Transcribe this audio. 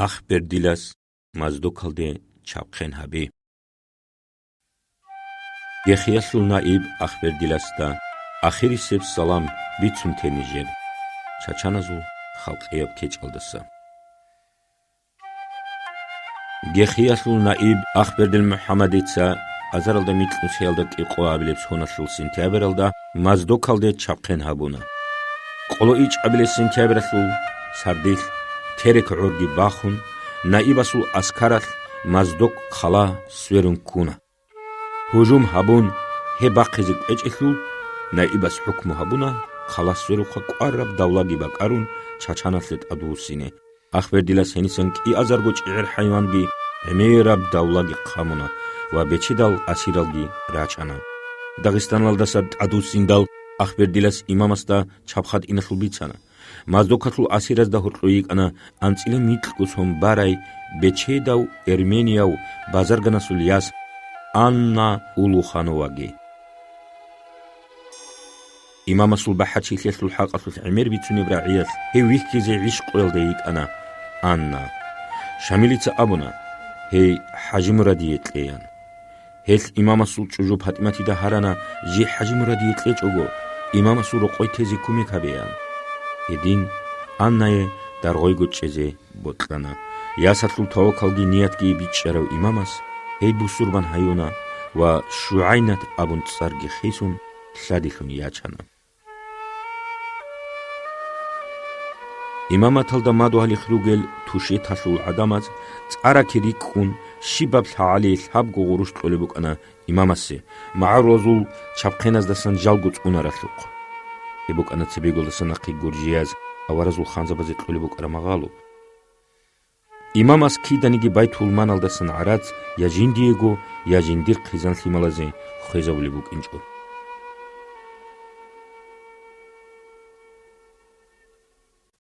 ახბერდილას მაზდოქალდე ჩაფხენჰაბი გეხიასულ ნაიბ ახბერდილას და ახირისებს სალამ ბიცუნთენიჟერ ჩაჩანაზულ ხალყიებ ქეჭალდასა გეხიასულ ნაიბ ახბერდილ მუჰამადიცა აზარალდა მიტყნსიალდა ყიყვააბილებს ჰონასულ სინთიაბერალდა მაზდოქალდე ჩაფხენჰაბუნა ყოლო იჭაბილეს სინთიაბერასულ სარდილ თერეკ ურგი ბახუნ ნაიბასულ ასქარას მაზდოკ ხალა სვერუნ კუნა ჰუჟუმ ჰაბუნ ჰებაყიზი ყეჭიხულ ნაიბას ჰუქმუ ჰაბუნა ხალა სვერუხა ყვარაბ დავლაგი ბაკარუნ ჩაჩანასლეთ ადუსინე ახბერდილას ჰენისენ კი აზარგო ჭირ ჰაივანგი ემერაბ დავლაგი ყამუნა ვა ბეჩიდალ ასირალგი რაჭანა დაღესტანლალდასად ადუსინდალ ახბერდილას იმამას და ჩაფხად ინასულ ბიცანა მაზდოქათულ ასირას და ჰურყუიკანა ანწილე მიტყუს ჰომ ბარაი ბეჩედავ ერმენიაუ ბაზარგანასულ იას ანნა ულუხანოვაგი იმამასულ ბაჰაჩი ხესულ ჰაყასულ ემერ ბიცუნი ბრაიას ჰე ვიხკიზე ვიშყველდე იკანა ანნა შამილიცა აბუნა ჰე ჰაჯიმურადიეტლიან ჰეს იმამასულ ჭუჟუ ფატიმათი და ჰარანა ჟი ჰაჯიმურადიეტლე ჭოგო იმამასულ ყოითეზი კუმიქაბიან ედინ ანნაე დარღოიგო ჭეზე ბოტლანა იასათლულ თავაქალგი ნიატგი ბიჭერავ იმამას ჰეი ბუსურბან ჰაიუნა ვა შუაინათ აბუნ წარგი ხისუნ სადიხუნ იაჩანა იმამათალ და მადვალი ხრუგელ თუში თასულ ადამაც წარაქი რიკუნ შიბაბ ჰალი ჰაბ გუღურუშ ყოლებუკანა იმამასე მააროზულ ჩაფხენას და სან ჟალგუც უნარასუყ ებუკანა ცებიგოლ და სანახი გურჯიაზ ავარაზულ ხანზაბაზე ყოლებუკარა მაღალუ იმამას ქიდანიგი ბაითულ მანალ და სან არაც იაჯინდიეგო იაჯინდირ ხიზან სიმალაზე ხეზავლი ბუკინჭო